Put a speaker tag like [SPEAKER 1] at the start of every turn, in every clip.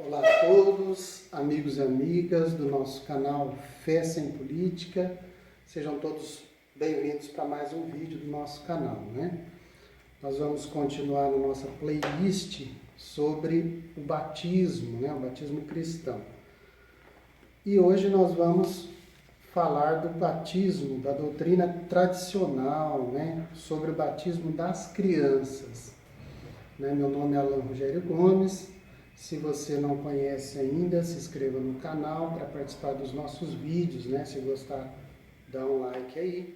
[SPEAKER 1] Olá a todos, amigos e amigas do nosso canal Fé Sem Política. Sejam todos bem-vindos para mais um vídeo do nosso canal, né? Nós vamos continuar na nossa playlist sobre o batismo, né? O batismo cristão. E hoje nós vamos falar do batismo, da doutrina tradicional, né? Sobre o batismo das crianças. Meu nome é Alan Rogério Gomes. Se você não conhece ainda, se inscreva no canal para participar dos nossos vídeos, né? Se gostar, dá um like aí,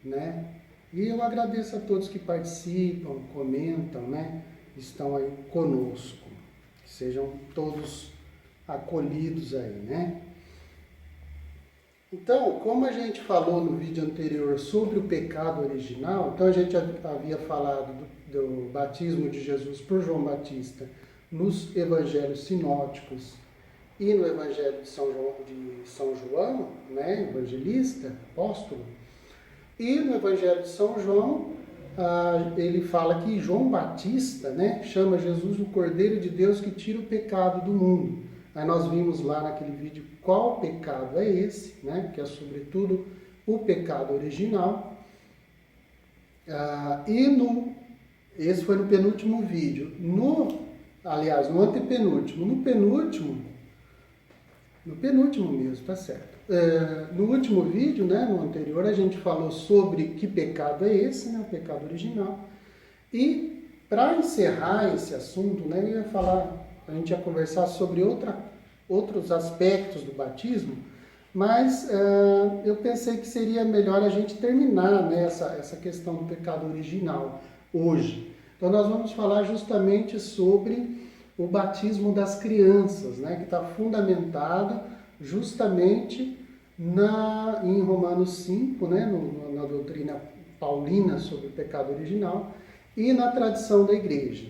[SPEAKER 1] né? E eu agradeço a todos que participam, comentam, né? Estão aí conosco. Sejam todos acolhidos aí, né? Então, como a gente falou no vídeo anterior sobre o pecado original, então a gente havia falado do batismo de Jesus por João Batista nos evangelhos sinóticos e no evangelho de São João, né, evangelista, apóstolo. E no evangelho de São João, ele fala que João Batista, né, chama Jesus o Cordeiro de Deus que tira o pecado do mundo. Aí nós vimos lá naquele vídeo qual pecado é esse, né, que é sobretudo o pecado original. Esse foi no penúltimo vídeo. No antepenúltimo. No penúltimo mesmo, tá certo. No último vídeo, né, no anterior, a gente falou sobre que pecado é esse, né, o pecado original. E para encerrar esse assunto, né, a gente ia conversar sobre outros aspectos do batismo, mas eu pensei que seria melhor a gente terminar, né, essa questão do pecado original hoje. Então nós vamos falar justamente sobre o batismo das crianças, né, que está fundamentado justamente em Romanos 5, né, na doutrina paulina sobre o pecado original e na tradição da igreja.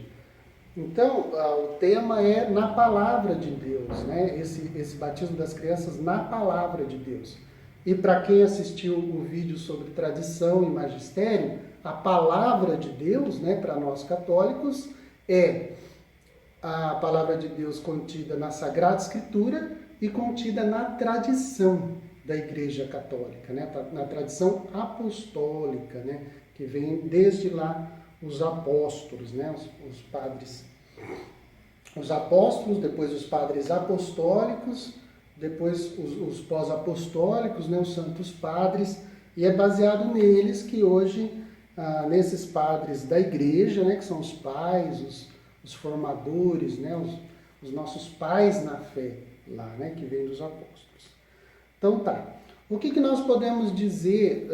[SPEAKER 1] Então, o tema é na palavra de Deus, né, esse batismo das crianças na palavra de Deus. E para quem assistiu o vídeo sobre tradição e magistério, a palavra de Deus, né, para nós católicos, é a palavra de Deus contida na Sagrada Escritura e contida na tradição da Igreja Católica, né, na tradição apostólica, né, que vem desde lá os apóstolos, né, os padres, os apóstolos, depois os padres apostólicos, depois os pós-apostólicos, né, os santos padres, e é baseado neles que hoje, nesses padres da igreja, né, que são os pais, os formadores, né, os nossos pais na fé, lá, né, que vem dos apóstolos. Então tá, o que nós podemos dizer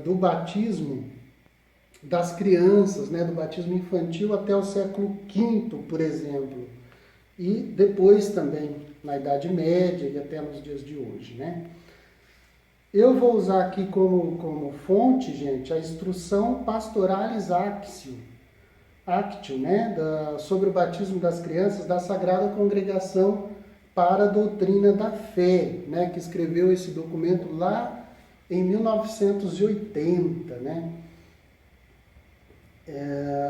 [SPEAKER 1] do batismo das crianças, né, do batismo infantil até o século V, por exemplo, e depois também na Idade Média e até nos dias de hoje, né? Eu vou usar aqui como fonte, gente, a instrução Pastoralis Actio, né, sobre o batismo das crianças da Sagrada Congregação para a Doutrina da Fé, né, que escreveu esse documento lá em 1980, né,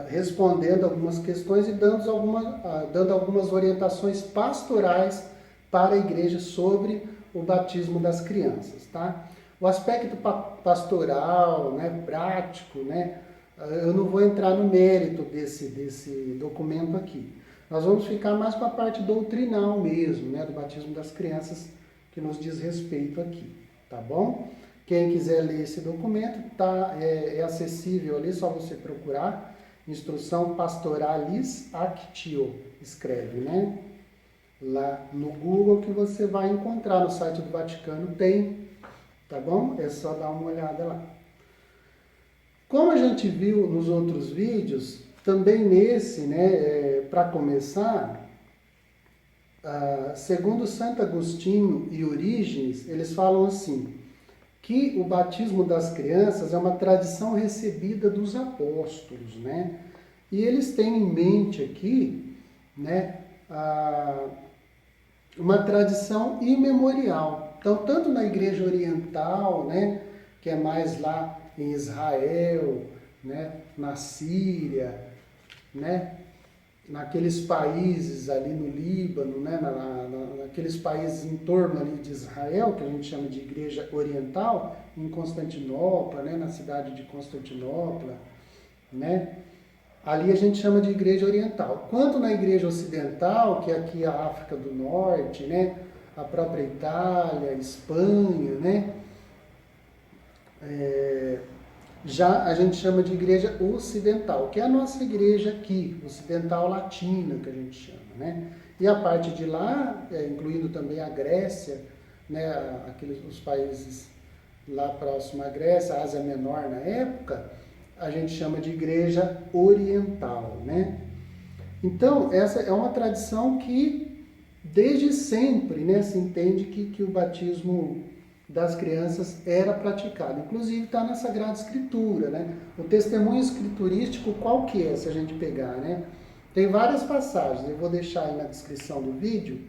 [SPEAKER 1] respondendo algumas questões e dando algumas orientações pastorais para a igreja sobre o batismo das crianças, tá? O aspecto pastoral, né, prático, né, eu não vou entrar no mérito desse documento aqui. Nós vamos ficar mais com a parte doutrinal mesmo, né, do batismo das crianças, que nos diz respeito aqui, tá bom? Quem quiser ler esse documento, é acessível ali, só você procurar, Instrução Pastoralis Actio, escreve, né? Lá no Google que você vai encontrar, no site do Vaticano tem, tá bom? É só dar uma olhada lá. Como a gente viu nos outros vídeos, também nesse, né, para começar, segundo Santo Agostinho e Orígenes, eles falam assim, que o batismo das crianças é uma tradição recebida dos apóstolos, né? E eles têm em mente aqui, né, uma tradição imemorial. Então, tanto na Igreja Oriental, né, que é mais lá em Israel, né, na Síria, né, naqueles países ali no Líbano, né, naqueles países em torno ali de Israel, que a gente chama de Igreja Oriental, em Constantinopla, né, na cidade de Constantinopla, né, ali a gente chama de Igreja Oriental. Quanto na Igreja Ocidental, que é aqui a África do Norte, né, a própria Itália, Espanha, né, já a gente chama de Igreja Ocidental, que é a nossa igreja aqui, ocidental latina, que a gente chama, né? E a parte de lá, incluindo também a Grécia, né, os países lá próximo à Grécia, a Ásia Menor na época, a gente chama de Igreja Oriental, né? Então, essa é uma tradição que, desde sempre, né, se entende que o batismo das crianças era praticado. Inclusive está na Sagrada Escritura, né? O testemunho escriturístico, qual que é, se a gente pegar, né? Tem várias passagens, eu vou deixar aí na descrição do vídeo.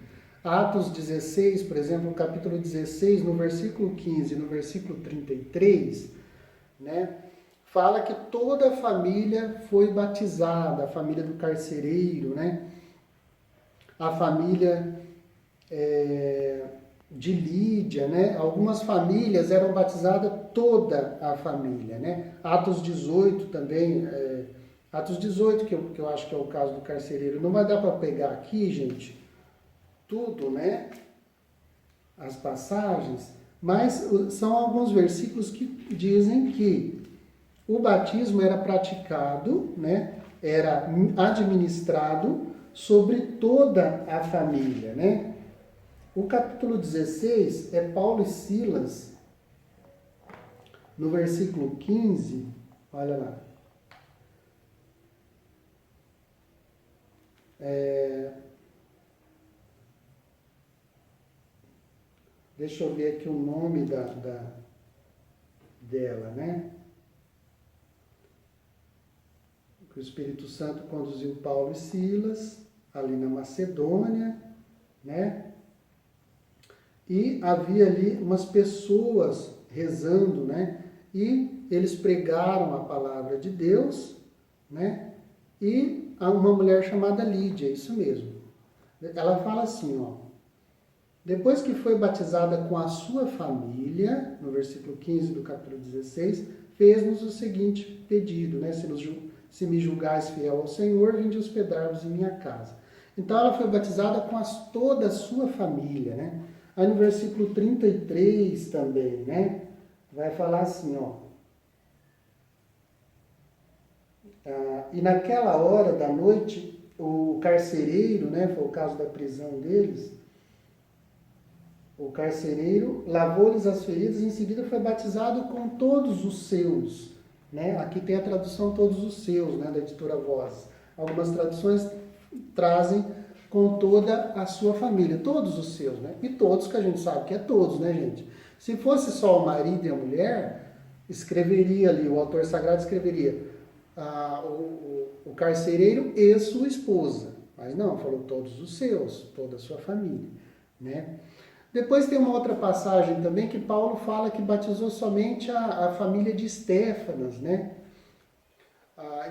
[SPEAKER 1] Atos 16, por exemplo, no capítulo 16, no versículo 15 e no versículo 33, né? Fala que toda a família foi batizada, a família do carcereiro, né? A família de Lídia, né? Algumas famílias eram batizadas, toda a família, né? Atos 18 também, Atos 18, que eu acho que é o caso do carcereiro. Não vai dar para pegar aqui, gente, tudo, né? As passagens, mas são alguns versículos que dizem que o batismo era praticado, né? Era administrado sobre toda a família, né? O capítulo 16 é Paulo e Silas, no versículo 15, olha lá. Deixa eu ver aqui o nome dela, né? Que o Espírito Santo conduziu Paulo e Silas ali na Macedônia, né? E havia ali umas pessoas rezando, né? E eles pregaram a palavra de Deus, né? E há uma mulher chamada Lídia, isso mesmo. Ela fala assim, ó. Depois que foi batizada com a sua família, no versículo 15 do capítulo 16, fez-nos o seguinte pedido, né? Se me julgais fiel ao Senhor, vinde hospedar-vos em minha casa. Então ela foi batizada com toda a sua família, né? Aí no versículo 33 também, né? Vai falar assim, ó. E naquela hora da noite, o carcereiro, né? Foi o caso da prisão deles. O carcereiro lavou-lhes as feridas e em seguida foi batizado com todos os seus, né? Aqui tem a tradução todos os seus, né? Da editora Voz. Algumas traduções trazem com toda a sua família, todos os seus, né? E todos que a gente sabe que é todos, né, gente? Se fosse só o marido e a mulher, escreveria ali, o autor sagrado escreveria o carcereiro e sua esposa. Mas não, falou todos os seus, toda a sua família, né? Depois tem uma outra passagem também que Paulo fala que batizou somente a família de Estéfanas, né?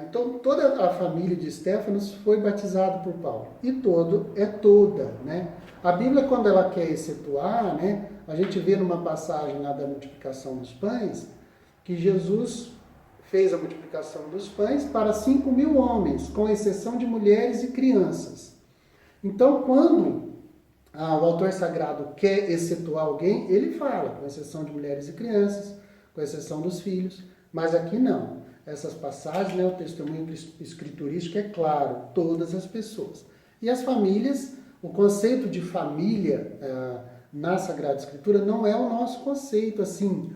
[SPEAKER 1] Então, toda a família de Estéfanas foi batizada por Paulo. E todo é toda, né? A Bíblia, quando ela quer excetuar, né? A gente vê numa passagem lá da multiplicação dos pães, que Jesus fez a multiplicação dos pães para 5.000 homens, com exceção de mulheres e crianças. Então, quando o autor sagrado quer excetuar alguém, ele fala, com exceção de mulheres e crianças, com exceção dos filhos, mas aqui não. Essas passagens, né, o testemunho escriturístico é claro, todas as pessoas. E as famílias, o conceito de família na Sagrada Escritura não é o nosso conceito, assim,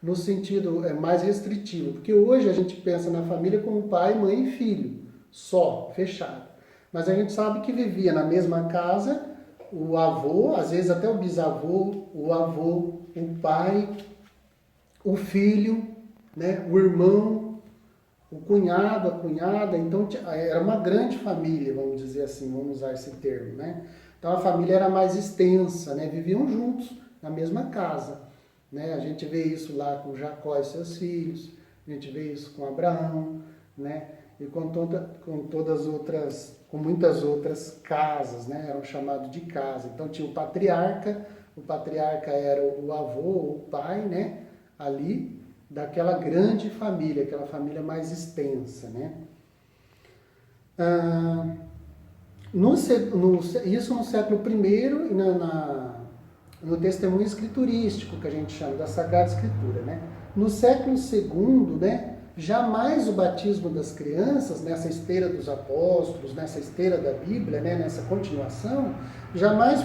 [SPEAKER 1] no sentido mais restritivo, porque hoje a gente pensa na família como pai, mãe e filho, só, fechado. Mas a gente sabe que vivia na mesma casa o avô, às vezes até o bisavô, o avô, o pai, o filho, né, o irmão, o cunhado, a cunhada, então era uma grande família, vamos dizer assim, vamos usar esse termo, né? Então a família era mais extensa, né? Viviam juntos na mesma casa, né? A gente vê isso lá com Jacó e seus filhos, a gente vê isso com Abraão, né? e com todas outras, com muitas outras casas, né? Eram chamados de casa. Então tinha o patriarca era o avô ou o pai, né? Ali daquela grande família, aquela família mais extensa, né? Isso no século I e no testemunho escriturístico, que a gente chama da Sagrada Escritura, né? No século II, né, jamais o batismo das crianças, nessa esteira dos apóstolos, nessa esteira da Bíblia, né, nessa continuação, jamais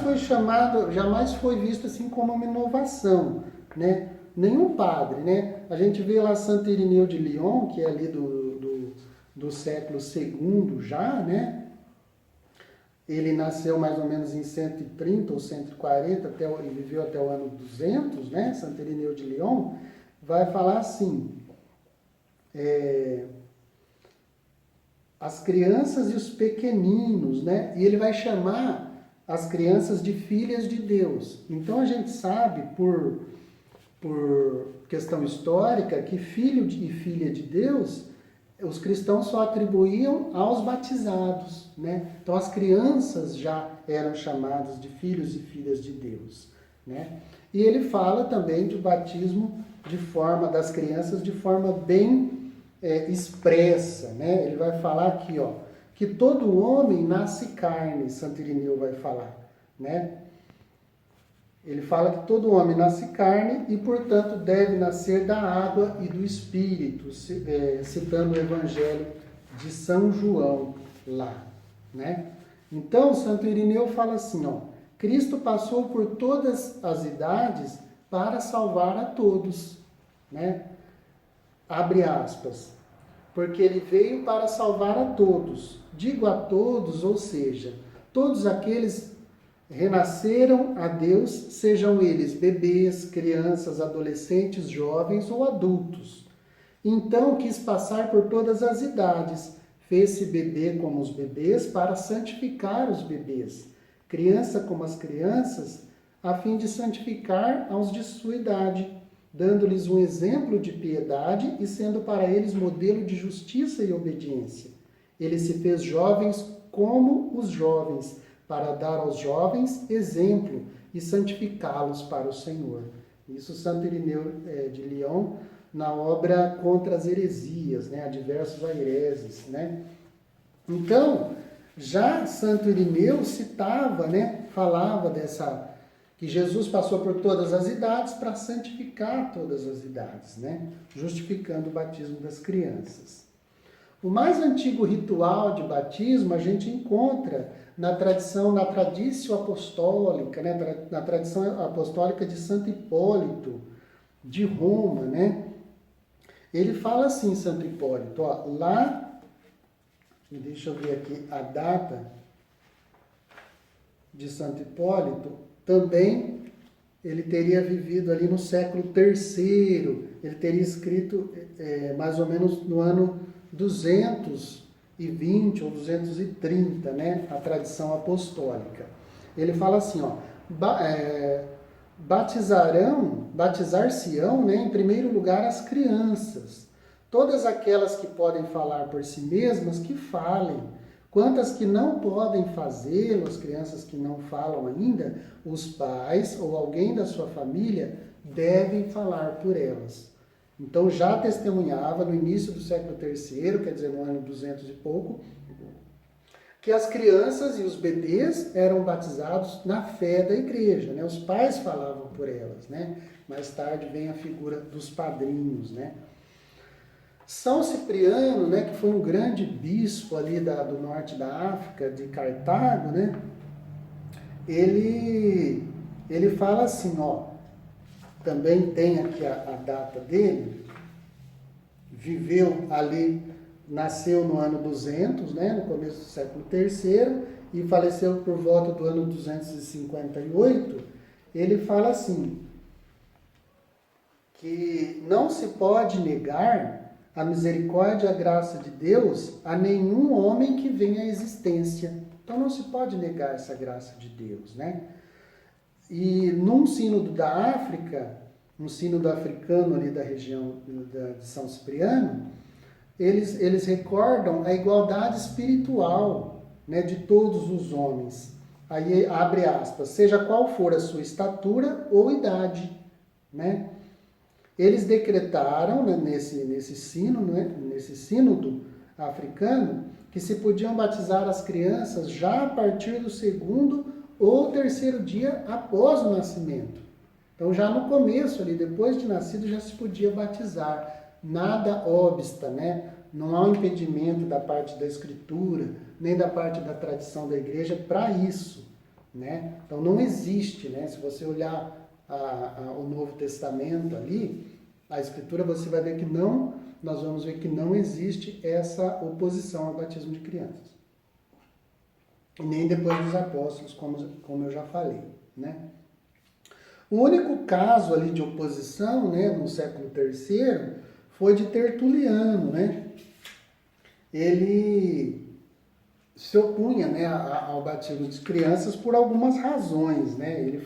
[SPEAKER 1] foi visto assim como uma inovação, né? Nenhum padre, né? A gente vê lá Santo Irineu de Lyon, que é ali do século II já, né? Ele nasceu mais ou menos em 130 ou 140, e viveu até o ano 200, né? Santo Irineu de Lyon vai falar assim, as crianças e os pequeninos, né? E ele vai chamar as crianças de filhas de Deus. Então a gente sabe, por questão histórica, que filho e filha de Deus os cristãos só atribuíam aos batizados, né? Então as crianças já eram chamadas de filhos e filhas de Deus, né? E ele fala também do batismo das crianças de forma bem expressa, né? Ele vai falar aqui, ó, que todo homem nasce carne, Santo Irineu vai falar, né? Ele fala que todo homem nasce carne e, portanto, deve nascer da água e do Espírito, citando o Evangelho de São João lá, né? Então, Santo Irineu fala assim, ó, Cristo passou por todas as idades para salvar a todos, né? Abre aspas, porque ele veio para salvar a todos. Digo a todos, ou seja, todos aqueles renasceram a Deus, sejam eles bebês, crianças, adolescentes, jovens ou adultos. Então quis passar por todas as idades, fez-se bebê como os bebês para santificar os bebês, criança como as crianças, a fim de santificar aos de sua idade, dando-lhes um exemplo de piedade e sendo para eles modelo de justiça e obediência. Ele se fez jovens como os jovens, para dar aos jovens exemplo e santificá-los para o Senhor. Isso Santo Irineu de Lyon, na obra Contra as Heresias, né, Adversos Aireses, né? Então, já Santo Irineu citava, né, falava que Jesus passou por todas as idades para santificar todas as idades, né, justificando o batismo das crianças. O mais antigo ritual de batismo a gente encontra na tradição apostólica, né? Na tradição apostólica de Santo Hipólito, de Roma, né? Ele fala assim, Santo Hipólito, ó, lá, deixa eu ver aqui a data de Santo Hipólito, também ele teria vivido ali no século III, ele teria escrito mais ou menos no ano 220 ou 230, né, a tradição apostólica. Ele fala assim, ó, batizar-se-ão, né, em primeiro lugar as crianças, todas aquelas que podem falar por si mesmas, que falem, quantas que não podem fazê-lo, as crianças que não falam ainda, os pais ou alguém da sua família devem falar por elas. Então já testemunhava no início do século III, quer dizer, no ano 200 e pouco, que as crianças e os bebês eram batizados na fé da igreja, né? Os pais falavam por elas, né? Mais tarde vem a figura dos padrinhos, né? São Cipriano, né, que foi um grande bispo ali do norte da África, de Cartago, né? Ele fala assim, ó, também tem aqui a data dele, viveu ali, nasceu no ano 200, né, no começo do século III, e faleceu por volta do ano 258, ele fala assim, que não se pode negar a misericórdia e a graça de Deus a nenhum homem que venha à existência. Então não se pode negar essa graça de Deus, né? E num sínodo da África, um sínodo africano ali da região de São Cipriano, eles recordam a igualdade espiritual, né, de todos os homens. Aí abre aspas, seja qual for a sua estatura ou idade, né? Eles decretaram, né, nesse sínodo africano, que se podiam batizar as crianças já a partir do segundo ou terceiro dia após o nascimento. Então já no começo ali, depois de nascido, já se podia batizar. Nada obsta, né? Não há um impedimento da parte da escritura, nem da parte da tradição da igreja para isso, né? Então não existe, né? Se você olhar o Novo Testamento ali, a escritura, você vai ver que não, nós vamos ver que não existe essa oposição ao batismo de crianças. E nem depois dos apóstolos, como eu já falei, né? O único caso ali de oposição, né, no século III, foi de Tertuliano, né? Ele se opunha, né, ao batismo de crianças por algumas razões, né? Ele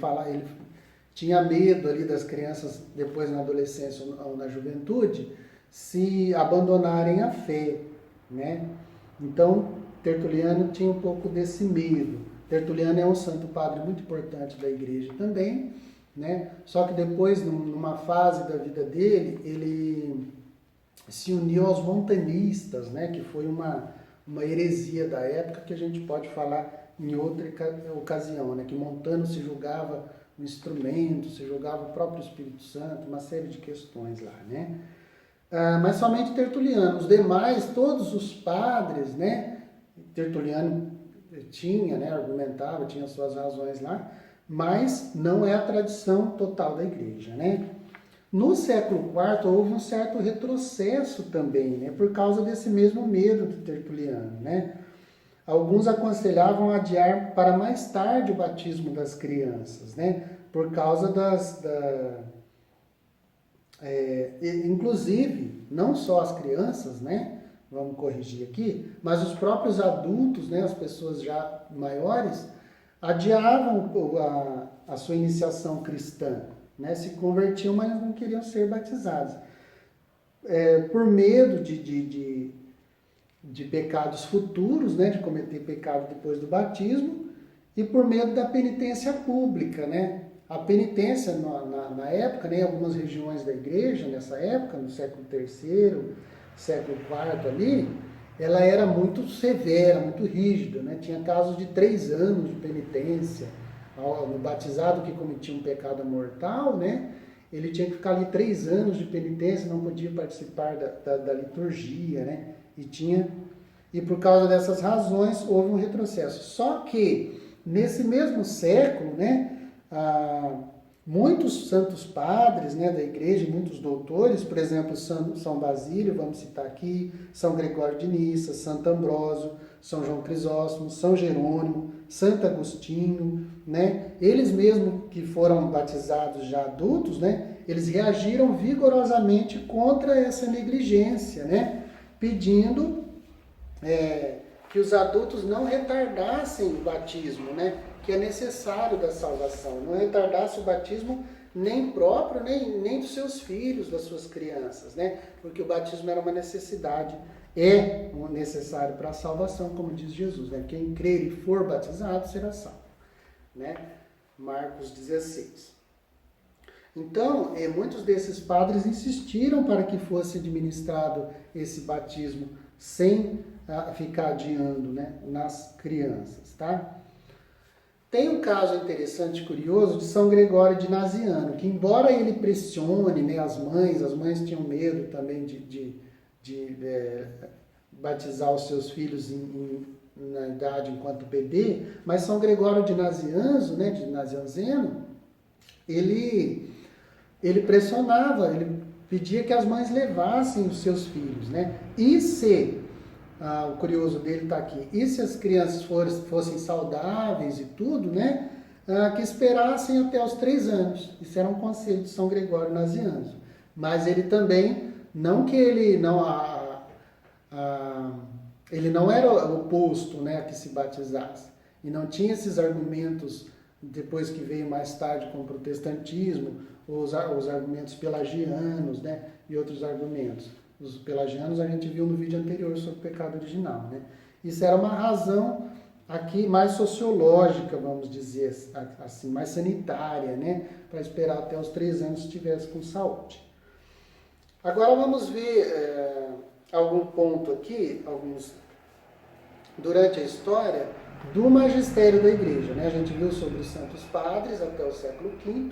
[SPEAKER 1] tinha medo ali das crianças, depois na adolescência ou na juventude, se abandonarem a fé, né? Então, Tertuliano tinha um pouco desse medo. Tertuliano é um santo padre muito importante da igreja também, né? Só que depois, numa fase da vida dele, ele se uniu aos montanistas, né? Que foi uma heresia da época que a gente pode falar em outra ocasião, né? Que Montano se julgava um instrumento, se julgava o próprio Espírito Santo, uma série de questões lá, né? Mas somente Tertuliano. Os demais, todos os padres, né? Tertuliano tinha, né? Argumentava, tinha suas razões lá, mas não é a tradição total da igreja, né? No século IV houve um certo retrocesso também, né? Por causa desse mesmo medo do Tertuliano, né? Alguns aconselhavam adiar para mais tarde o batismo das crianças, né? Por causa inclusive, não só as crianças, né? Vamos corrigir aqui, mas os próprios adultos, né? As pessoas já maiores, adiavam a sua iniciação cristã, né? Se convertiam, mas não queriam ser batizados. Por medo de pecados futuros, né? De cometer pecado depois do batismo, e por medo da penitência pública, né? A penitência na época, né? Em algumas regiões da igreja, nessa época, no século III, século IV ali, ela era muito severa, muito rígida, né? Tinha casos de 3 anos de penitência. No batizado que cometia um pecado mortal, né? Ele tinha que ficar ali 3 anos de penitência, não podia participar da liturgia, né? E por causa dessas razões houve um retrocesso. Só que nesse mesmo século, né? Muitos santos padres, né, da igreja, muitos doutores, por exemplo, São Basílio, vamos citar aqui, São Gregório de Nissa, Santo Ambrósio, São João Crisóstomo, São Jerônimo, Santo Agostinho, né? Eles mesmos que foram batizados já adultos, né? Eles reagiram vigorosamente contra essa negligência, né? Pedindo que os adultos não retardassem o batismo, né? Que é necessário da salvação, não retardasse o batismo nem próprio, nem dos seus filhos, das suas crianças, né? Porque o batismo era uma necessidade, é necessário para a salvação, como diz Jesus, né? Quem crer e for batizado será salvo, né? Marcos 16. Então, muitos desses padres insistiram para que fosse administrado esse batismo sem ficar adiando, né, nas crianças, tá? Tem um caso interessante e curioso de São Gregório de Naziano, que embora ele pressione, né, as mães tinham medo também de batizar os seus filhos na idade enquanto bebê, mas São Gregório de Nazianzo, né, de Nazianzeno, ele pressionava, ele pedia que as mães levassem os seus filhos, né? E se o curioso dele está aqui. E se as crianças fossem saudáveis e tudo, né? Que esperassem até os 3 anos. Isso era um conselho de São Gregório Nazianzo. Mas ele também, não que ele não era oposto, né, a que se batizasse. E não tinha esses argumentos, depois que veio mais tarde com o protestantismo, os argumentos pelagianos, né, e outros argumentos. os pelagianos, a gente viu no vídeo anterior sobre o pecado original, né? Isso era uma razão aqui mais sociológica, vamos dizer assim, mais sanitária, né? Para esperar até os 3 anos estivesse com saúde. Agora vamos ver algum ponto aqui, durante a história do magistério da igreja, né? A gente viu sobre os santos padres até o século V,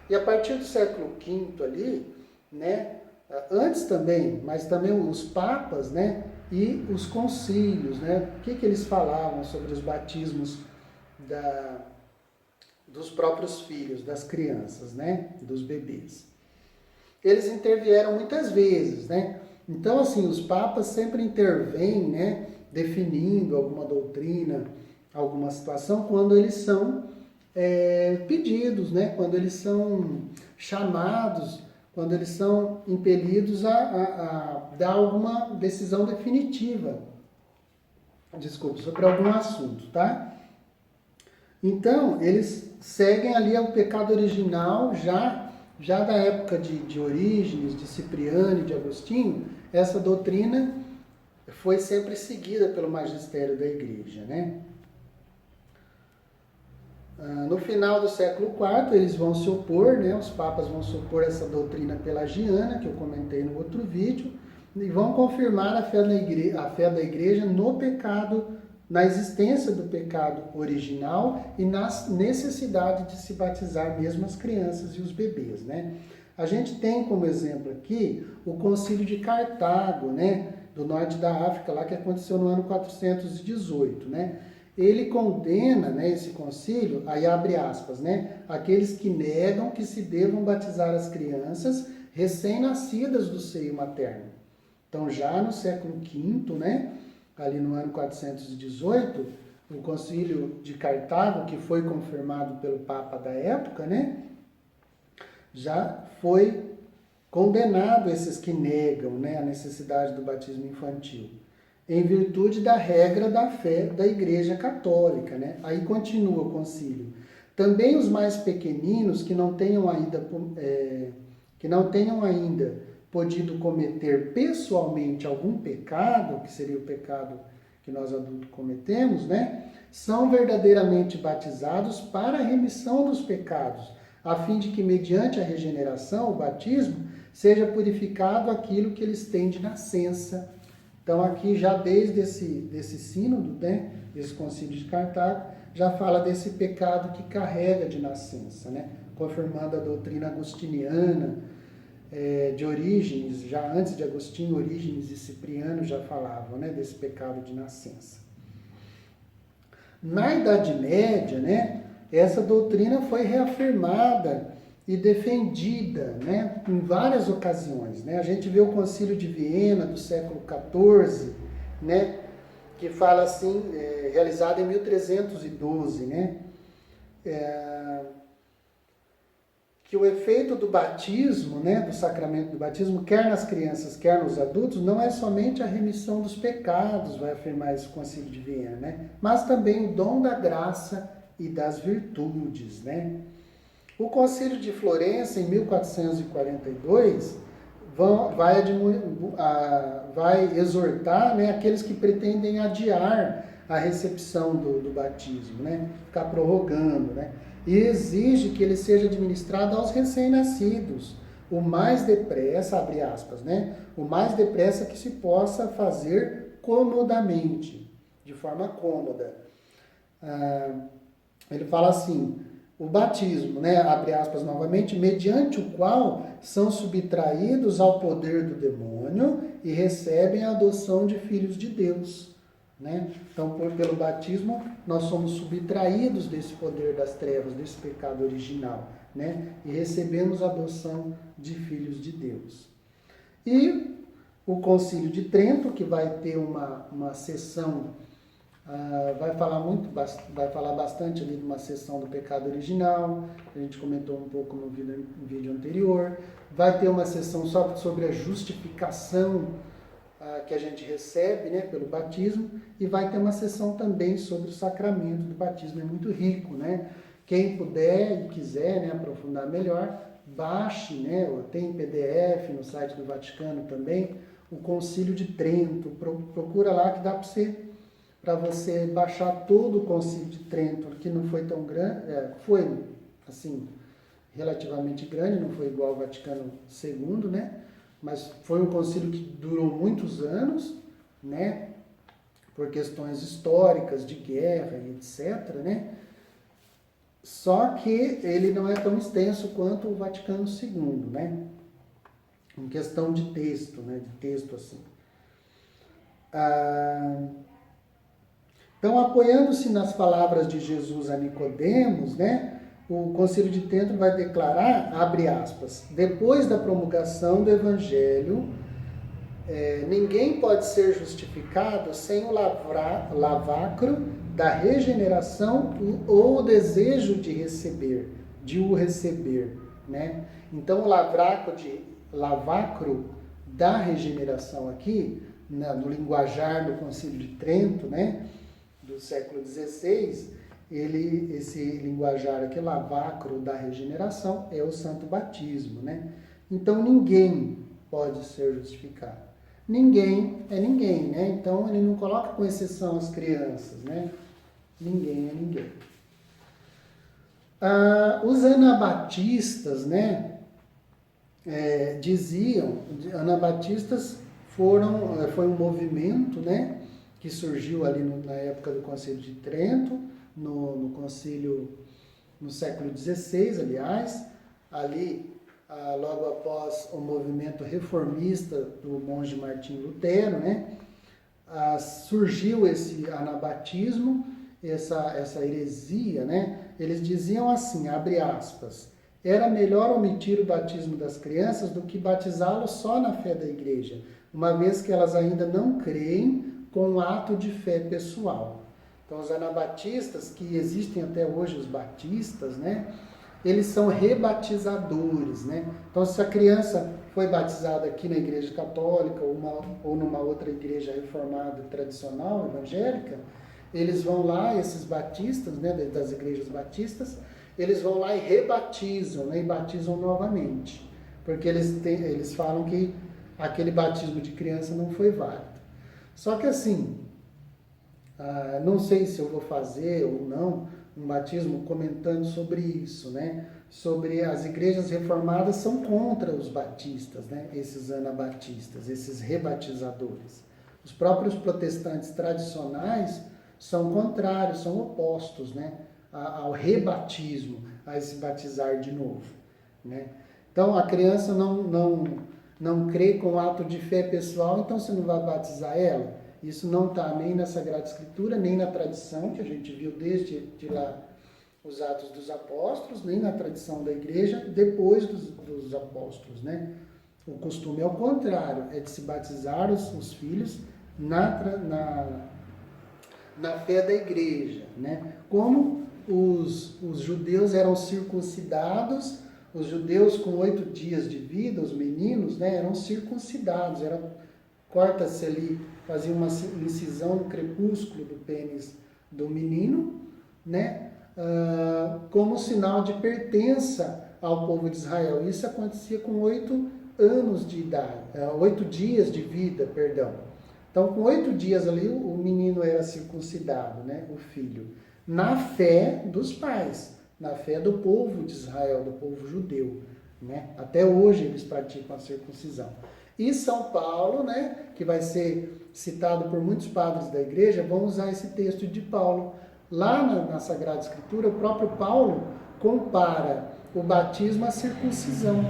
[SPEAKER 1] e a partir do século V ali, né? Antes também, mas também os papas, né? E os concílios, né? O que eles falavam sobre os batismos dos próprios filhos, das crianças, né? Dos bebês. Eles intervieram muitas vezes, né? Então, assim, os papas sempre intervêm, né? Definindo alguma doutrina, alguma situação, quando eles são pedidos, né? Quando eles são chamados, quando eles são impelidos a dar alguma decisão definitiva, sobre algum assunto, tá? Então, eles seguem ali o pecado original já da época de Orígenes, de Cipriano e de Agostinho. Essa doutrina foi sempre seguida pelo magistério da igreja, né? No final do século IV, eles vão se opor, né? Os papas vão se opor a essa doutrina pelagiana, que eu comentei no outro vídeo, e vão confirmar a fé da igreja no pecado, na existência do pecado original e na necessidade de se batizar mesmo as crianças e os bebês, né? A gente tem como exemplo aqui o Concílio de Cartago, né? Do norte da África, lá que aconteceu no ano 418, né? Ele condena, né, esse concílio, aí abre aspas, né, aqueles que negam que se devam batizar as crianças recém-nascidas do seio materno. Então, já no século V, né, ali no ano 418, o concílio de Cartago, que foi confirmado pelo Papa da época, né, já foi condenado esses que negam, né, a necessidade do batismo infantil, em virtude da regra da fé da Igreja Católica, né? Aí continua o concílio. Também os mais pequeninos que não tenham ainda podido cometer pessoalmente algum pecado, que seria o pecado que nós adultos cometemos, né? São verdadeiramente batizados para a remissão dos pecados, a fim de que, mediante a regeneração, o batismo, seja purificado aquilo que eles têm de nascença. Então, aqui, já desde esse sínodo, né, esse concílio de Cartago, já fala desse pecado que carrega de nascença, né, confirmando a doutrina agostiniana de Orígenes. Já antes de Agostinho, Orígenes e Cipriano já falavam, né, desse pecado de nascença. Na Idade Média, né, essa doutrina foi reafirmada e defendida, né, em várias ocasiões, né? A gente vê o Concílio de Viena do século XIV, né, que fala assim, realizado em 1312, né, que o efeito do batismo, né, do sacramento do batismo, quer nas crianças, quer nos adultos, não é somente a remissão dos pecados, vai afirmar esse Concílio de Viena, né, mas também o dom da graça e das virtudes, né. O Concílio de Florença, em 1442, vai exortar, né, aqueles que pretendem adiar a recepção do batismo, né, ficar prorrogando, né, e exige que ele seja administrado aos recém-nascidos, o mais depressa, abre aspas, né, o mais depressa que se possa fazer comodamente, de forma cômoda. Ele fala assim: o batismo, né, abre aspas novamente, mediante o qual são subtraídos ao poder do demônio e recebem a adoção de filhos de Deus, né? Então, pelo batismo, nós somos subtraídos desse poder das trevas, desse pecado original, né? E recebemos a adoção de filhos de Deus. E o Concílio de Trento, que vai ter uma sessão, vai falar bastante ali de uma sessão do pecado original, a gente comentou um pouco no vídeo anterior. Vai ter uma sessão só sobre a justificação que a gente recebe, né, pelo batismo, e vai ter uma sessão também sobre o sacramento do batismo. É muito rico, né? Quem puder e quiser, né, aprofundar melhor, baixe, né, tem em PDF no site do Vaticano também, o Concílio de Trento, procura lá que dá para você baixar todo o Concílio de Trento, que não foi tão grande, foi assim, relativamente grande, não foi igual ao Vaticano II, né? Mas foi um concílio que durou muitos anos, né? Por questões históricas, de guerra e etc, né? Só que ele não é tão extenso quanto o Vaticano II, né? Em questão de texto, né? De texto assim. Então, apoiando-se nas palavras de Jesus a Nicodemos, né? O Concílio de Trento vai declarar, abre aspas, depois da promulgação do Evangelho, ninguém pode ser justificado sem o lavacro da regeneração ou o desejo de o receber, né? Então, o lavacro da regeneração aqui, no linguajar do Concílio de Trento, né, do século XVI, esse linguajar aqui, lavacro da regeneração, é o santo batismo, né? Então, ninguém pode ser justificado. Ninguém é ninguém, né? Então, ele não coloca com exceção as crianças, né? Ninguém é ninguém. Os anabatistas, né? Diziam, anabatistas foi um movimento, né? Que surgiu ali na época do Concílio de Trento, no concílio no século XVI, aliás, ali logo após o movimento reformista do monge Martinho Lutero, né, surgiu esse anabatismo, essa heresia, né? Eles diziam assim, abre aspas, era melhor omitir o batismo das crianças do que batizá-los só na fé da igreja, uma vez que elas ainda não creem com um ato de fé pessoal. Então, os anabatistas, que existem até hoje, os batistas, né? Eles são rebatizadores, né? Então, se a criança foi batizada aqui na igreja católica ou numa outra igreja reformada, tradicional, evangélica, eles vão lá, esses batistas, né, das igrejas batistas, eles vão lá e rebatizam, né, e batizam novamente. Porque eles falam que aquele batismo de criança não foi válido. Só que assim, não sei se eu vou fazer ou não um batismo comentando sobre isso, né? Sobre as igrejas reformadas são contra os batistas, né? Esses anabatistas, esses rebatizadores. Os próprios protestantes tradicionais são contrários, são opostos, né? Ao rebatismo, a esse batizar de novo, né? Então a criança não crê com ato de fé pessoal, então você não vai batizar ela? Isso não está nem na Sagrada Escritura, nem na tradição, que a gente viu desde lá os Atos dos Apóstolos, nem na tradição da igreja, depois dos apóstolos, né? O costume é o contrário, é de se batizar os filhos na fé da igreja, né? Como os judeus eram circuncidados, os judeus com 8 dias de vida, os meninos, né, eram circuncidados, corta-se ali, fazia uma incisão no crepúsculo do pênis do menino, né, como sinal de pertença ao povo de Israel. Isso acontecia com 8 anos de idade, 8 dias de vida, perdão. Então, com 8 dias ali, o menino era circuncidado, né, o filho, na fé dos pais, na fé do povo de Israel, do povo judeu, né? Até hoje eles praticam a circuncisão. E São Paulo, né, que vai ser citado por muitos padres da igreja, vão usar esse texto de Paulo. Lá na Sagrada Escritura, o próprio Paulo compara o batismo à circuncisão,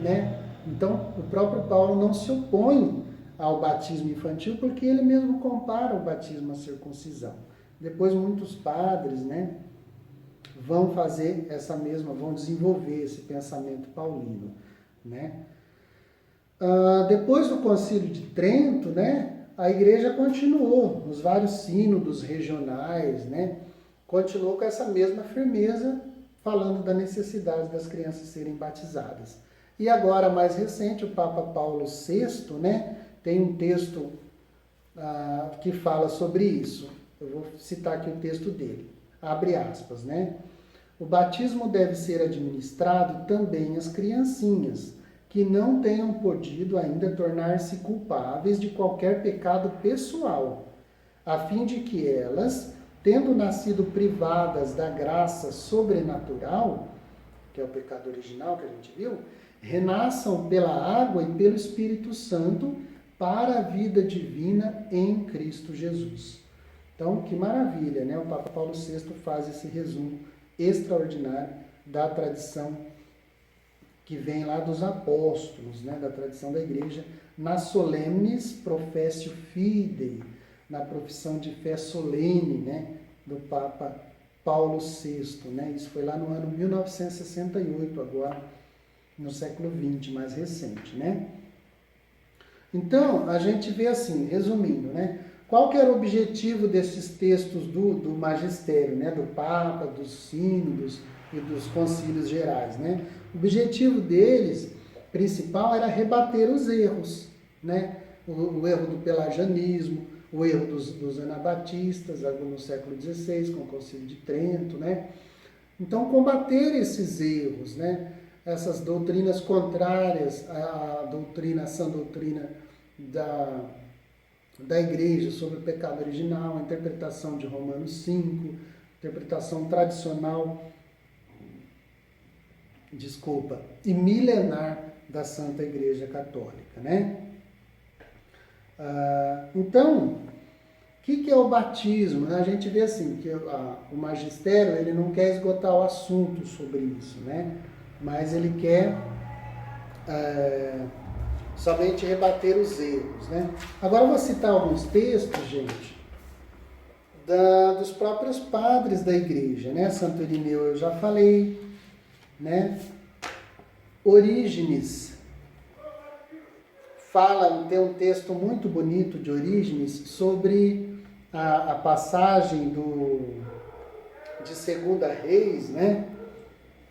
[SPEAKER 1] né? Então, o próprio Paulo não se opõe ao batismo infantil, porque ele mesmo compara o batismo à circuncisão. Depois, muitos padres, né, vão fazer vão desenvolver esse pensamento paulino, né? Depois do Concílio de Trento, né, a igreja continuou, nos vários sínodos regionais, né, continuou com essa mesma firmeza, falando da necessidade das crianças serem batizadas. E agora, mais recente, o Papa Paulo VI, né, tem um texto que fala sobre isso. Eu vou citar aqui o texto dele. Abre aspas, né? O batismo deve ser administrado também às criancinhas, que não tenham podido ainda tornar-se culpáveis de qualquer pecado pessoal, a fim de que elas, tendo nascido privadas da graça sobrenatural, que é o pecado original que a gente viu, renasçam pela água e pelo Espírito Santo para a vida divina em Cristo Jesus. Então, que maravilha, né? O Papa Paulo VI faz esse resumo extraordinário da tradição que vem lá dos apóstolos, né? Da tradição da igreja, na solemnis professio fidei, na profissão de fé solene, né? Do Papa Paulo VI, né? Isso foi lá no ano 1968, agora no século XX, mais recente, né? Então, a gente vê assim, resumindo, né? Qual que era o objetivo desses textos do magistério, né? Do Papa, dos sínodos e dos concílios gerais, né? O objetivo deles, principal, era rebater os erros, né? O erro do pelagianismo, o erro dos anabatistas, no século XVI, com o Concílio de Trento, né? Então, combater esses erros, né? Essas doutrinas contrárias à sã doutrina da igreja sobre o pecado original, a interpretação de Romanos 5, interpretação tradicional, e milenar da Santa Igreja Católica, né? Então, o que é o batismo? A gente vê assim, que o magistério ele não quer esgotar o assunto sobre isso, né? Mas ele quer somente rebater os erros, né? Agora eu vou citar alguns textos, gente, dos próprios padres da igreja, né? Santo Irineu eu já falei, né? Orígenes tem um texto muito bonito de Orígenes sobre a passagem de Segunda Reis, né?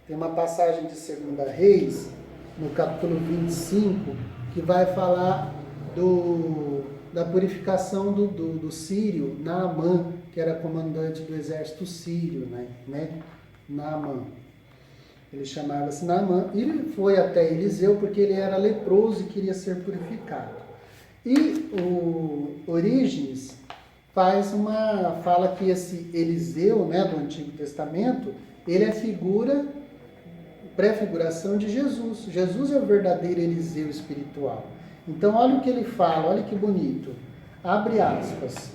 [SPEAKER 1] Tem uma passagem de Segunda Reis, no capítulo 25, que vai falar da purificação do sírio, Naamã, que era comandante do exército sírio, né? Naamã. Ele chamava-se Naamã, e ele foi até Eliseu porque ele era leproso e queria ser purificado. E o Orígenes fala que esse Eliseu, né, do Antigo Testamento, ele é prefiguração de Jesus. Jesus é o verdadeiro Eliseu espiritual. Então, olha o que ele fala, olha que bonito. Abre aspas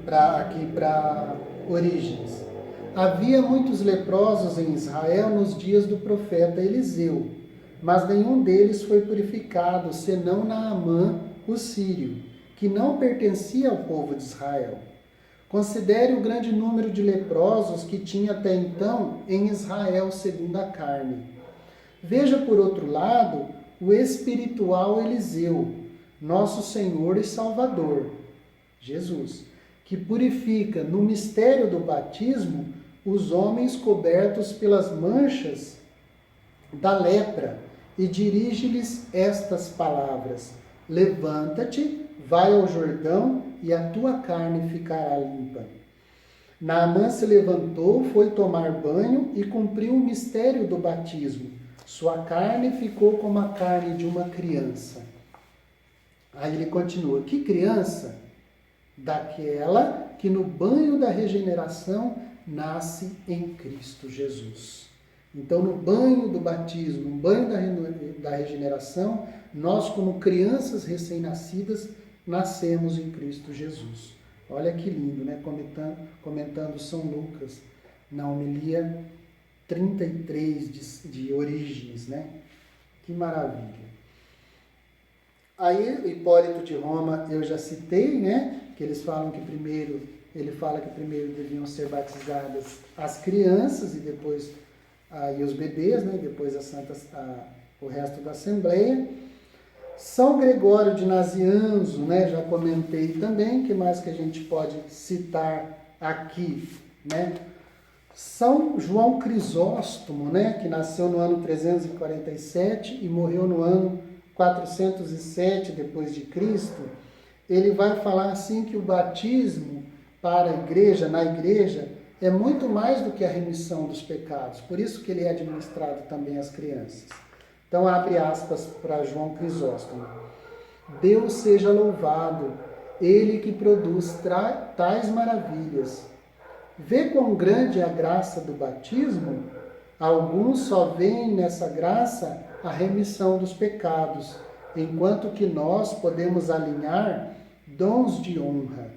[SPEAKER 1] para Orígenes. Havia muitos leprosos em Israel nos dias do profeta Eliseu, mas nenhum deles foi purificado, senão Naamã, o sírio, que não pertencia ao povo de Israel. Considere o grande número de leprosos que tinha até então em Israel segundo a carne. Veja, por outro lado, o espiritual Eliseu, nosso Senhor e Salvador, Jesus, que purifica no mistério do batismo os homens cobertos pelas manchas da lepra e dirige-lhes estas palavras: levanta-te, vai ao Jordão e a tua carne ficará limpa. Naamã se levantou, foi tomar banho e cumpriu o mistério do batismo. Sua carne ficou como a carne de uma criança. Aí ele continua: que criança? Daquela que no banho da regeneração nasce em Cristo Jesus. Então, no banho do batismo, no banho da regeneração, nós, como crianças recém-nascidas, nascemos em Cristo Jesus. Olha que lindo, né? Comentando São Lucas, na homilia 33 de Orígenes, né? Que maravilha. Aí, Hipólito de Roma, eu já citei, né? Que ele fala que primeiro deviam ser batizadas as crianças e depois e os bebês, né? Depois o resto da Assembleia. São Gregório de Nazianzo, né? Já comentei também, que mais que a gente pode citar aqui, né? São João Crisóstomo, né? Que nasceu no ano 347 e morreu no ano 407 depois de Cristo. Ele vai falar assim que o batismo para a igreja, na igreja, é muito mais do que a remissão dos pecados. Por isso que ele é administrado também às crianças. Então, abre aspas para João Crisóstomo. Deus seja louvado, Ele que produz tais maravilhas. Vê quão grande é a graça do batismo? Alguns só veem nessa graça a remissão dos pecados, enquanto que nós podemos alinhar dons de honra.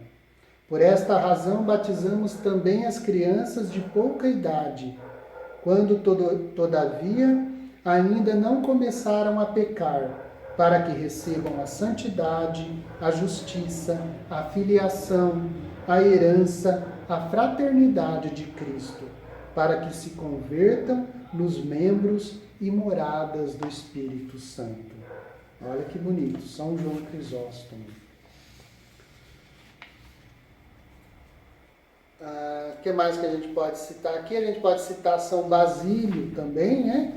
[SPEAKER 1] Por esta razão, batizamos também as crianças de pouca idade, quando, todavia, ainda não começaram a pecar, para que recebam a santidade, a justiça, a filiação, a herança, a fraternidade de Cristo, para que se convertam nos membros e moradas do Espírito Santo. Olha que bonito, São João Crisóstomo. O que mais que a gente pode citar aqui? A gente pode citar São Basílio também, né?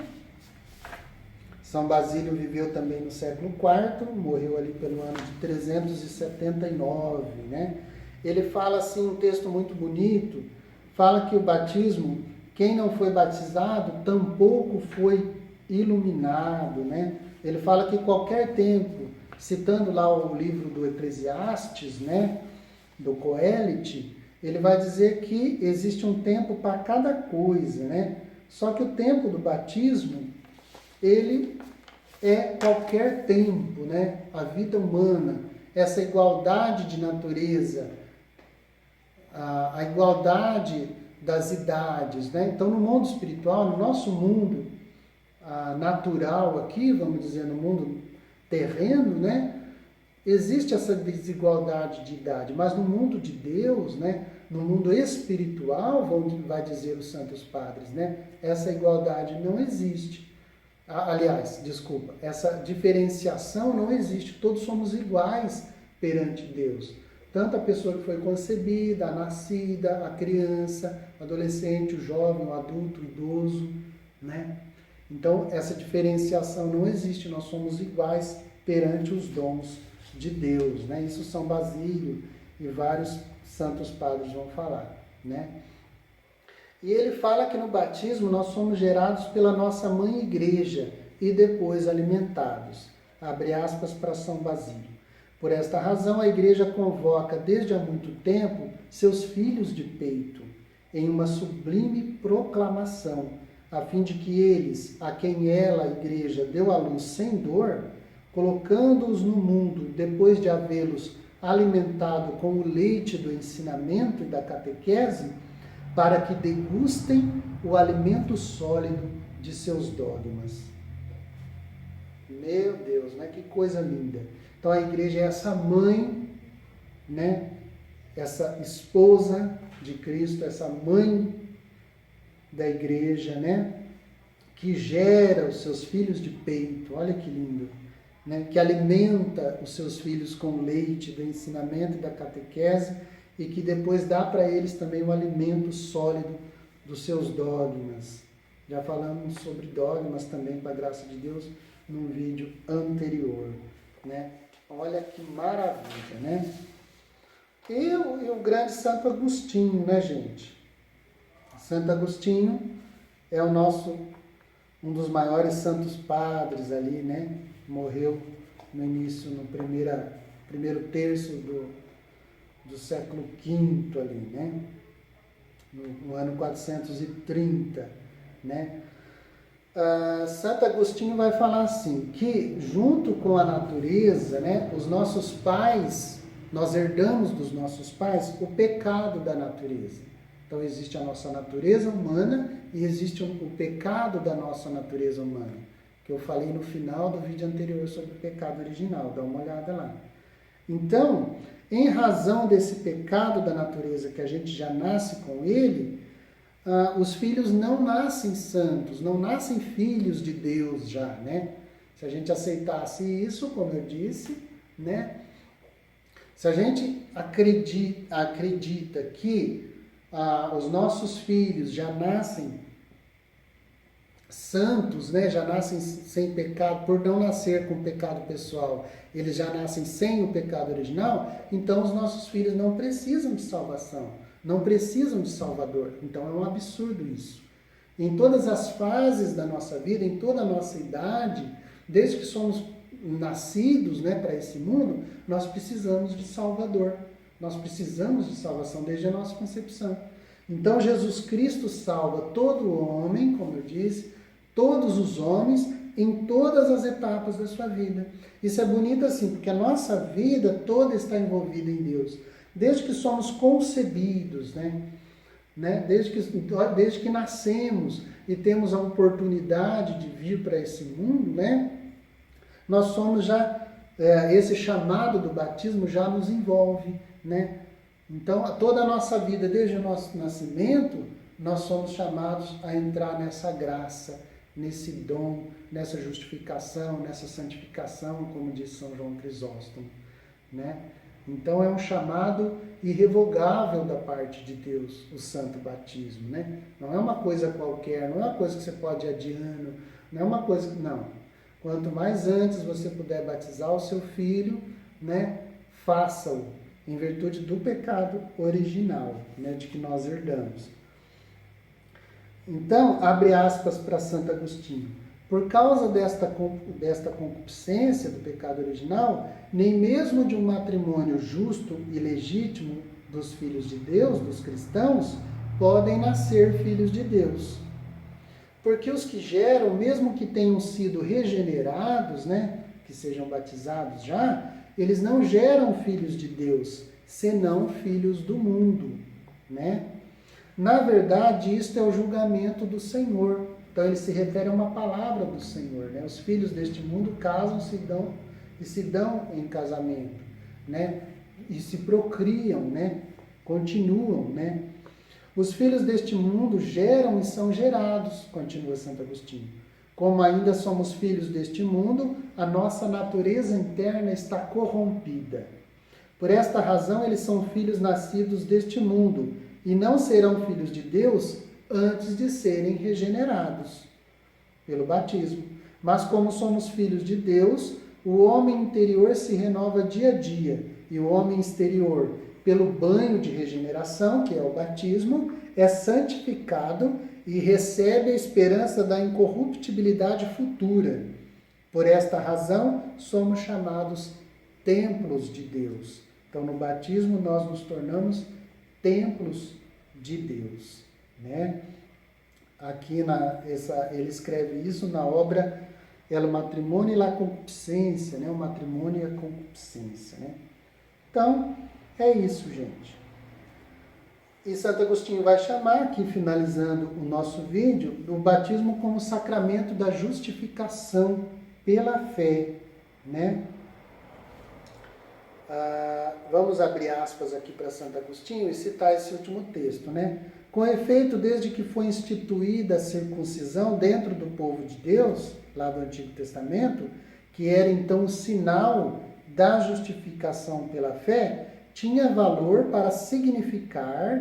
[SPEAKER 1] São Basílio viveu também no século IV, morreu ali pelo ano de 379, né? Ele fala assim, um texto muito bonito, fala que o batismo, quem não foi batizado, tampouco foi iluminado, né? Ele fala que qualquer tempo, citando lá o livro do Eclesiastes, né? Do Coelete, ele vai dizer que existe um tempo para cada coisa, né? Só que o tempo do batismo, ele é qualquer tempo, né? A vida humana, essa igualdade de natureza, a igualdade das idades, né? Então, no mundo espiritual, no nosso mundo natural aqui, vamos dizer, no mundo terreno, né? Existe essa desigualdade de idade, mas no mundo de Deus, né? No mundo espiritual, vai dizer os santos padres, né? Essa igualdade não existe. Aliás, desculpa, essa diferenciação não existe. Todos somos iguais perante Deus. Tanto a pessoa que foi concebida, a nascida, a criança, o adolescente, o jovem, o adulto, o idoso, né? Então, essa diferenciação não existe. Nós somos iguais perante os dons de Deus, né? Isso São Basílio e vários santos padres vão falar, né? E ele fala que no batismo nós somos gerados pela nossa mãe igreja e depois alimentados. Abre aspas para São Basílio. Por esta razão a igreja convoca desde há muito tempo seus filhos de peito em uma sublime proclamação, a fim de que eles, a quem ela, a igreja, deu à luz sem dor, colocando-os no mundo depois de havê-los alimentado com o leite do ensinamento e da catequese, para que degustem o alimento sólido de seus dogmas. Meu Deus, né? Que coisa linda. Então a igreja é essa mãe, né? Essa esposa de Cristo, essa mãe da igreja, né? Que gera os seus filhos de peito. Olha que lindo. Né? Que alimenta os seus filhos com leite do ensinamento e da catequese, e que depois dá para eles também o alimento sólido dos seus dogmas. Já falamos sobre dogmas também, com a graça de Deus, num vídeo anterior, né? Olha que maravilha, né? E o grande Santo Agostinho, né, gente? Santo Agostinho é um dos maiores santos padres ali, né? Morreu no início, no primeiro terço do século V ali, né? No ano 430, né? Santo Agostinho vai falar assim, que junto com a natureza, né, os nossos pais, nós herdamos dos nossos pais o pecado da natureza. Então existe a nossa natureza humana e existe o pecado da nossa natureza humana, que eu falei no final do vídeo anterior sobre o pecado original, dá uma olhada lá. Então, em razão desse pecado da natureza que a gente já nasce com ele, os filhos não nascem santos, não nascem filhos de Deus já, né? Se a gente aceitasse isso, como eu disse, né? Se a gente acredita que os nossos filhos já nascem santos, né? Já nascem sem pecado, por não nascer com pecado pessoal, eles já nascem sem o pecado original, então os nossos filhos não precisam de salvação, não precisam de Salvador. Então é um absurdo isso. Em todas as fases da nossa vida, em toda a nossa idade, desde que somos nascidos, né, para esse mundo, nós precisamos de Salvador. Nós precisamos de salvação desde a nossa concepção. Então Jesus Cristo salva todo homem, como eu disse, todos os homens, em todas as etapas da sua vida. Isso é bonito assim, porque a nossa vida toda está envolvida em Deus. Desde que somos concebidos, desde que nascemos e temos a oportunidade de vir para esse mundo, nós somos já, esse chamado do batismo já nos envolve, Então, toda a nossa vida, desde o nosso nascimento, nós somos chamados a entrar nessa graça, nesse dom, nessa justificação, nessa santificação, como diz São João Crisóstomo, Então, é um chamado irrevogável da parte de Deus, o santo batismo, Não é uma coisa qualquer, não é uma coisa que você pode ir adiando, não é uma coisa... Não. Quanto mais antes você puder batizar o seu filho, faça-o, em virtude do pecado original, de que nós herdamos. Então, abre aspas para Santo Agostinho. Por causa desta concupiscência do pecado original, nem mesmo de um matrimônio justo e legítimo dos filhos de Deus, dos cristãos, podem nascer filhos de Deus. Porque os que geram, mesmo que tenham sido regenerados, que sejam batizados já, eles não geram filhos de Deus, senão filhos do mundo, Na verdade, isto é o julgamento do Senhor. Então, ele se refere a uma palavra do Senhor, Os filhos deste mundo casam-se e se dão em casamento, E se procriam, Continuam, Os filhos deste mundo geram e são gerados, continua Santo Agostinho. Como ainda somos filhos deste mundo, a nossa natureza interna está corrompida. Por esta razão, eles são filhos nascidos deste mundo e não serão filhos de Deus antes de serem regenerados pelo batismo. Mas como somos filhos de Deus, o homem interior se renova dia a dia e o homem exterior, pelo banho de regeneração, que é o batismo, é santificado e recebe a esperança da incorruptibilidade futura. Por esta razão, somos chamados templos de Deus. Então, no batismo, nós nos tornamos templos de Deus. Aqui ele escreve isso na obra El Matrimônio e la Concupiscência, O matrimônio e a concupiscência. Então, é isso, gente. E Santo Agostinho vai chamar, aqui finalizando o nosso vídeo, do batismo como sacramento da justificação pela fé, Vamos abrir aspas aqui para Santo Agostinho e citar esse último texto, Com efeito, desde que foi instituída a circuncisão dentro do povo de Deus, lá do Antigo Testamento, que era então o sinal da justificação pela fé, tinha valor para significar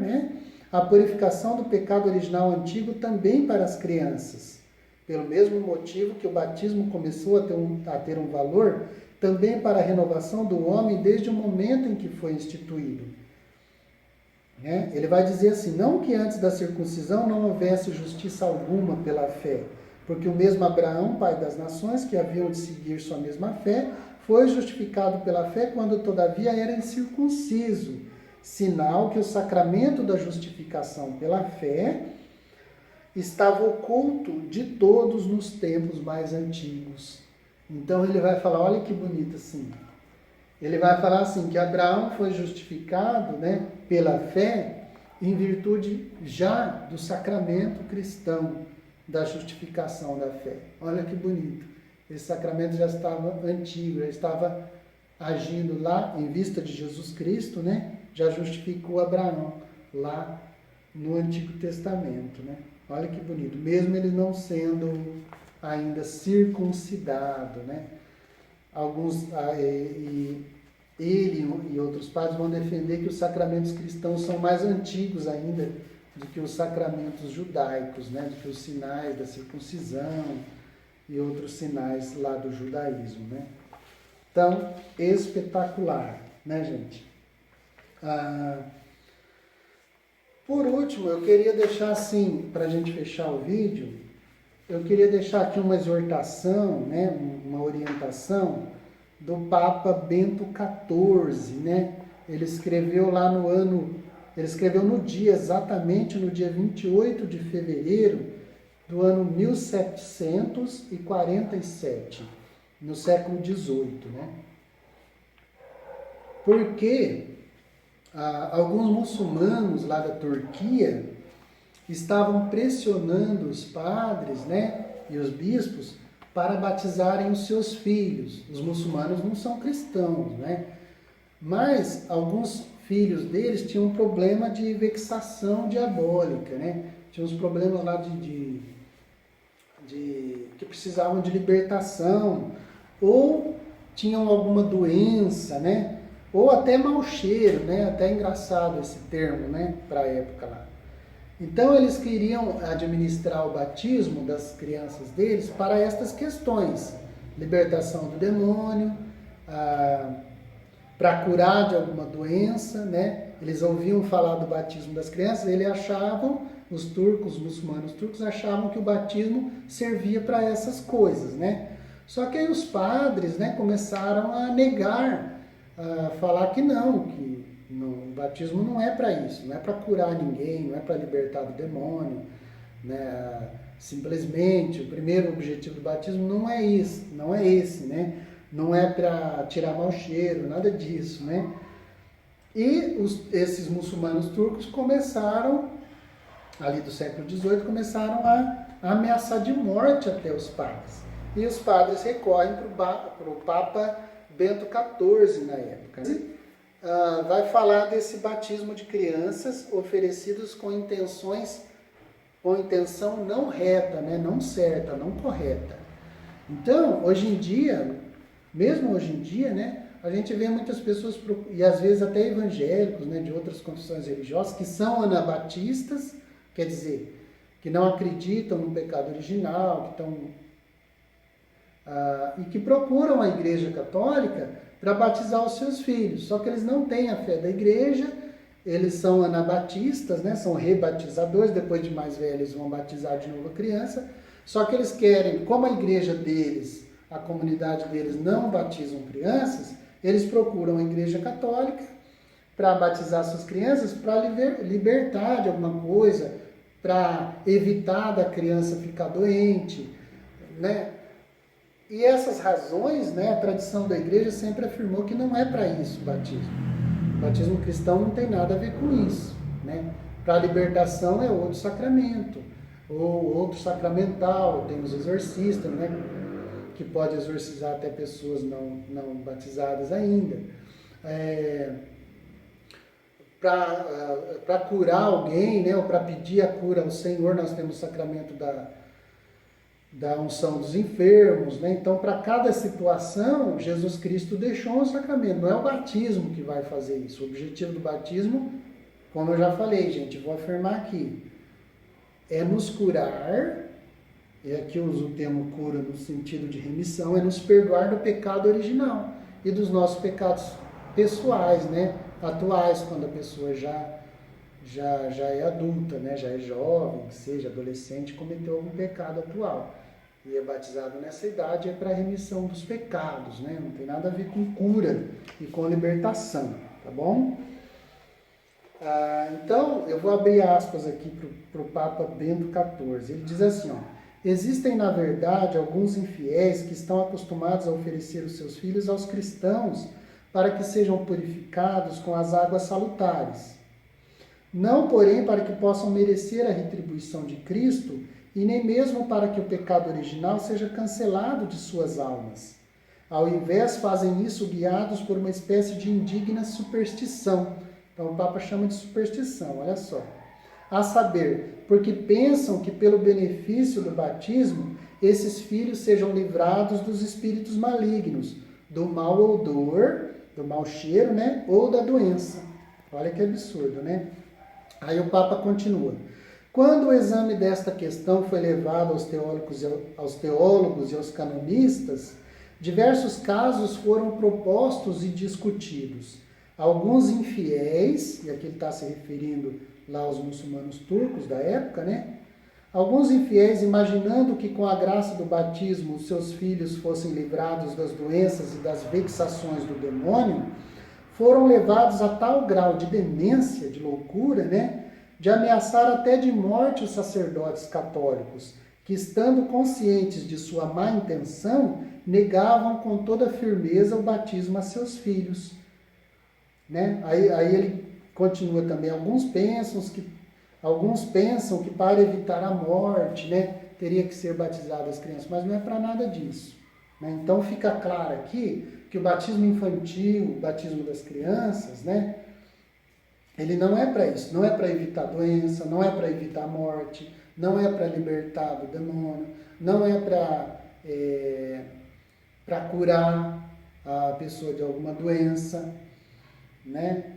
[SPEAKER 1] a purificação do pecado original antigo também para as crianças. Pelo mesmo motivo que o batismo começou a ter um valor também para a renovação do homem desde o momento em que foi instituído. Ele vai dizer assim, não que antes da circuncisão não houvesse justiça alguma pela fé, porque o mesmo Abraão, pai das nações, que haviam de seguir sua mesma fé, foi justificado pela fé quando todavia era incircunciso, sinal que o sacramento da justificação pela fé estava oculto de todos nos tempos mais antigos. Então ele vai falar, olha que bonito assim, ele vai falar assim, que Abraão foi justificado pela fé em virtude já do sacramento cristão da justificação da fé. Olha que bonito. Esse sacramento já estava antigo, já estava agindo lá em vista de Jesus Cristo, Já justificou Abraão lá no Antigo Testamento, Olha que bonito. Mesmo ele não sendo ainda circuncidado, Alguns, ele e outros padres vão defender que os sacramentos cristãos são mais antigos ainda do que os sacramentos judaicos, do que os sinais da circuncisão e outros sinais lá do judaísmo, Então, espetacular, gente? Por último, eu queria deixar assim, para a gente fechar o vídeo, eu queria deixar aqui uma exortação, né, uma orientação do Papa Bento XIV, né? Ele escreveu lá no ano, ele escreveu no dia, exatamente no dia 28 de fevereiro do ano 1747, no século XVIII, né? Porque alguns muçulmanos lá da Turquia estavam pressionando os padres, né, e os bispos para batizarem os seus filhos. Os muçulmanos não são cristãos, né? Mas alguns filhos deles tinham um problema de vexação diabólica, né? Tinham uns problemas lá que precisavam de libertação, ou tinham alguma doença, né? Ou até mau cheiro, né? Até engraçado esse termo, né? Para a época lá. Então eles queriam administrar o batismo das crianças deles para estas questões: libertação do demônio, para curar de alguma doença, né? Eles ouviam falar do batismo das crianças, eles achavam, os muçulmanos turcos achavam que o batismo servia para essas coisas, né? Só que aí os padres, né, começaram a negar, a falar que não, o batismo não é para isso, não é para curar ninguém, não é para libertar do demônio, né? Simplesmente o primeiro objetivo do batismo não é isso, não é esse, né? Não é para tirar mau cheiro, nada disso, né? E esses muçulmanos turcos começaram, ali do século XVIII, começaram a ameaçar de morte até os padres. E os padres recorrem para o Papa Bento XIV na época. Vai falar desse batismo de crianças oferecidos com intenção não reta, né? Não certa, não correta. Então, hoje em dia, mesmo hoje em dia, né, a gente vê muitas pessoas, e às vezes até evangélicos, né, de outras confissões religiosas, que são anabatistas, quer dizer, que não acreditam no pecado original, e que procuram a Igreja Católica para batizar os seus filhos. Só que eles não têm a fé da Igreja, eles são anabatistas, né, são rebatizadores, depois de mais velhos vão batizar de novo a criança, só que eles querem, como a igreja deles, a comunidade deles não batizam crianças, eles procuram a Igreja Católica para batizar suas crianças, para libertar de alguma coisa, para evitar da criança ficar doente, né? E essas razões, né, a tradição da igreja sempre afirmou que não é para isso o batismo. O batismo cristão não tem nada a ver com isso, né? Para a libertação é outro sacramento, ou outro sacramental, tem os exorcistas, né, que pode exorcizar até pessoas não batizadas ainda. Para curar alguém, né, ou para pedir a cura ao Senhor, nós temos o sacramento da unção dos enfermos, né? Então, para cada situação, Jesus Cristo deixou um sacramento. Não é o batismo que vai fazer isso. O objetivo do batismo, como eu já falei, gente, vou afirmar aqui, é nos curar, e aqui eu uso o termo cura no sentido de remissão, é nos perdoar do pecado original e dos nossos pecados pessoais, né? Atuais, quando a pessoa já é adulta, né? Já é jovem, seja adolescente, cometeu algum pecado atual. E é batizado nessa idade, é para remissão dos pecados, né? Não tem nada a ver com cura e com libertação, tá bom? Então, eu vou abrir aspas aqui para o Papa Bento XIV. Ele diz assim, ó: existem, na verdade, alguns infiéis que estão acostumados a oferecer os seus filhos aos cristãos para que sejam purificados com as águas salutares. Não, porém, para que possam merecer a retribuição de Cristo, e nem mesmo para que o pecado original seja cancelado de suas almas. Ao invés, fazem isso guiados por uma espécie de indigna superstição. Então, o Papa chama de superstição, olha só. A saber, porque pensam que pelo benefício do batismo, esses filhos sejam livrados dos espíritos malignos, do mau odor, do mau cheiro, né? Ou da doença. Olha que absurdo, né? Aí o Papa continua. Quando o exame desta questão foi levado aos teólogos e aos canonistas, diversos casos foram propostos e discutidos. Alguns infiéis, e aqui ele está se referindo lá aos muçulmanos turcos da época, né? Alguns infiéis, imaginando que com a graça do batismo os seus filhos fossem livrados das doenças e das vexações do demônio, foram levados a tal grau de demência, de loucura, né? De ameaçar até de morte os sacerdotes católicos, que, estando conscientes de sua má intenção, negavam com toda firmeza o batismo a seus filhos. Né? Aí ele continua também, alguns pensam que para evitar a morte, né, teria que ser batizado as crianças, mas não é para nada disso. Né? Então fica claro aqui que o batismo infantil, o batismo das crianças, né, ele não é para isso, não é para evitar doença, não é para evitar a morte, não é para libertar do demônio, não é para curar a pessoa de alguma doença, né?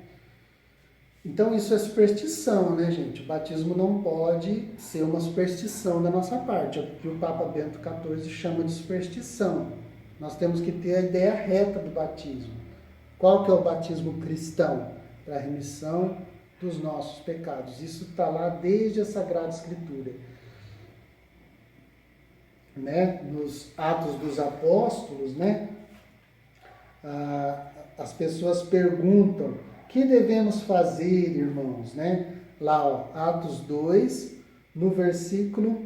[SPEAKER 1] Então isso é superstição, né, gente? O batismo não pode ser uma superstição da nossa parte, é o que o Papa Bento XIV chama de superstição. Nós temos que ter a ideia reta do batismo. Qual que é o batismo cristão? Para a remissão dos nossos pecados. Isso está lá desde a Sagrada Escritura. Né? Nos Atos dos Apóstolos, né? As pessoas perguntam: o que devemos fazer, irmãos? Né? Lá, ó, Atos 2, no versículo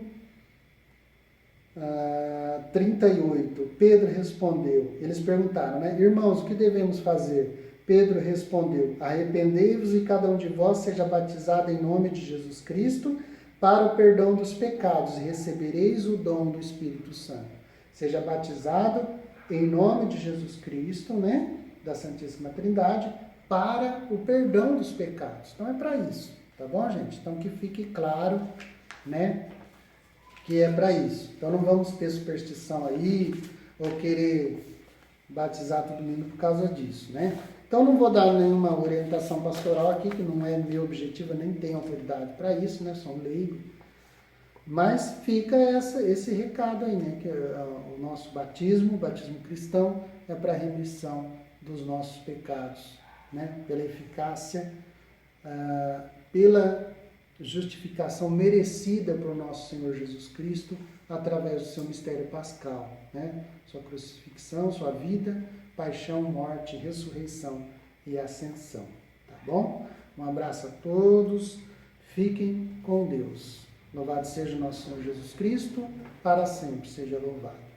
[SPEAKER 1] 38, Pedro respondeu. Eles perguntaram, né? Irmãos, o que devemos fazer? Pedro respondeu: arrependei-vos e cada um de vós seja batizado em nome de Jesus Cristo para o perdão dos pecados e recebereis o dom do Espírito Santo. Seja batizado em nome de Jesus Cristo, né? Da Santíssima Trindade, para o perdão dos pecados. Então é para isso, tá bom, gente? Então que fique claro, né? Que é para isso. Então não vamos ter superstição aí, ou querer batizar todo mundo por causa disso, né? Então não vou dar nenhuma orientação pastoral aqui, que não é meu objetivo, eu nem tenho autoridade para isso, né? Sou um leigo. Mas fica esse recado aí, né? Que o nosso batismo, o batismo cristão, é para a remissão dos nossos pecados, né? Pela eficácia, pela justificação merecida por nosso Senhor Jesus Cristo através do seu mistério pascal, né? Sua crucifixão, sua vida, paixão, morte, ressurreição e ascensão, tá bom? Um abraço a todos, fiquem com Deus. Louvado seja o nosso Senhor Jesus Cristo, para sempre seja louvado.